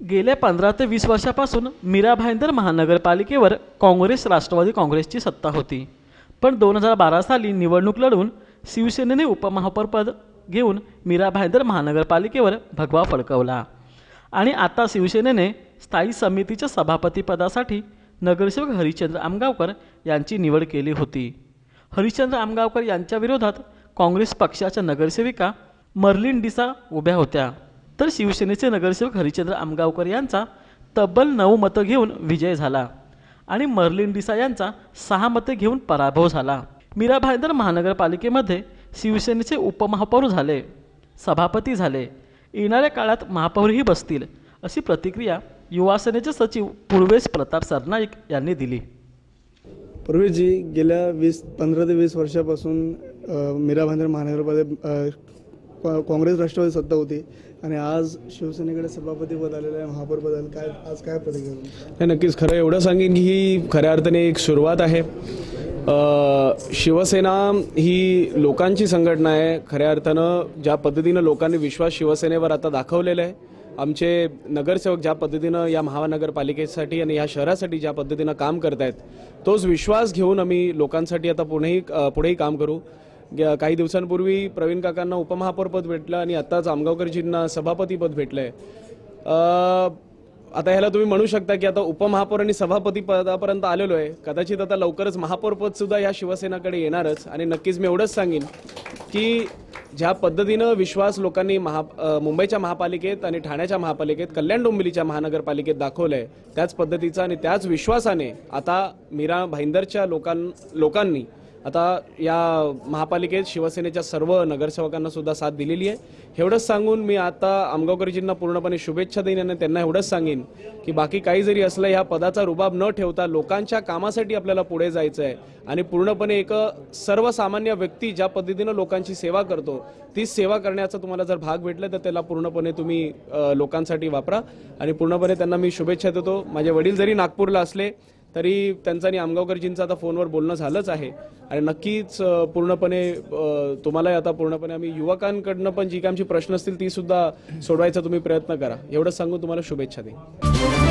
गेल्या 15 ते 20 वर्षापासून मीरा भाईंदर महानगरपालिकेवर काँग्रेस राष्ट्रवादी काँग्रेसची सत्ता होती। पण 2012 साली निवडणूक लढवून शिवसेनेने उपमहापौरपद घेऊन मीरा भाईंदर महानगरपालिकेवर भगवा फडकवला आणि आता शिवसेनेने स्थायी समितीच्या सभापतीपदासाठी नगरसेवक हरिश्चंद्र आमगावकर यांची निवड केली होती। हरिश्चंद्र आमगावकर यांच्या विरोधात काँग्रेस पक्षाच्या नगरसेविका मर्लिन डिसा उभ्या होत्या, तर शिवसेनेचे नगरसेवक हरिश्चंद्र आमगावकर यांचा तब्बल 9 मतं घेऊन विजय झाला आणि मर्लिन डिसा यांचा 6 मते घेऊन पराभव झाला। मीरा भाईंदर महानगरपालिकेमध्ये शिवसेनेचे उपमहापौर झाले, सभापती झाले, येणाऱ्या काळात महापौरही बसतील, अशी प्रतिक्रिया युवा सेनेचे सचिव पूर्वेश प्रताप सरनाईक यांनी दिली। पूर्वेशजी, गेल्या 15 ते 20 वर्षापासून मीरा भाईंदर महानगरपालिकेमध्ये काँग्रेस राष्ट्रवादी सत्ता होती आणि आज शिवसेनेकडे सभापतीपद आलेलं आहे, महापौरपद आलं, काय आज काय प्रतिक्रिया? नाही, नक्कीच खरं एवढं सांगेन की ही खऱ्या अर्थाने एक सुरुवात आहे। शिवसेना ही लोकांची संघटना आहे। खऱ्या अर्थानं ज्या पद्धतीनं लोकांनी विश्वास शिवसेनेवर आता दाखवलेला आहे, आमचे नगरसेवक ज्या पद्धतीनं या महानगरपालिकेसाठी आणि या शहरासाठी ज्या पद्धतीनं काम करतायत, तोच विश्वास घेऊन आम्ही लोकांसाठी आता पुढेही काम करू। काही दिवसांपूर्वी प्रवीण काकांना उपमहापौरपद भेटलं आणि आत्ताच आमगावकरजींना सभापतीपद भेटलंय। आता ह्याला तुम्ही म्हणू शकता की आता उपमहापौर आणि सभापती पदापर्यंत आलेलो आहे, कदाचित आता लवकरच महापौरपद सुद्धा या शिवसेनेकडे येणारच। आणि नक्कीच मी एवढंच सांगेन की ज्या पद्धतीनं विश्वास लोकांनी मुंबईच्या महापालिकेत आणि ठाण्याच्या महापालिकेत, कल्याण डोंबिवलीच्या महानगरपालिकेत दाखवलंय, त्याच पद्धतीचा आणि त्याच विश्वासाने आता मीरा भाईंदरच्या लोकांनी आता या महापालिकेत शिवसेनेच्या सर्व नगरसेवकांना सुद्धा साथ दिलेली आहे। एवढंच सांगून मी आता आमगावकरजींना पूर्णपणे शुभेच्छा देईन आणि त्यांना एवढंच सांगेन की बाकी काही जरी असलं, ह्या पदाचा रुबाब न ठेवता लोकांच्या कामासाठी आपल्याला पुढे जायचं आहे आणि पूर्णपणे एक सर्वसामान्य व्यक्ती ज्या पद्धतीनं लोकांची सेवा करतो, ती सेवा करण्याचा तुम्हाला जर भाग भेटला तर त्याला पूर्णपणे तुम्ही लोकांसाठी वापरा आणि पूर्णपणे त्यांना मी शुभेच्छा देतो। माझे वडील जरी नागपूरला असले तरी त्यांचं आणि आमगावकरजींचं आता फोनवर बोलणं झालंच आहे आणि नक्कीच पूर्णपणे तुम्हाला आता पूर्णपणे आम्ही युवकांकडनं पण जी काही आमची प्रश्न असतील ती सुद्धा सोडवायचा तुम्ही प्रयत्न करा, एवढंच सांगून तुम्हाला शुभेच्छा देईन।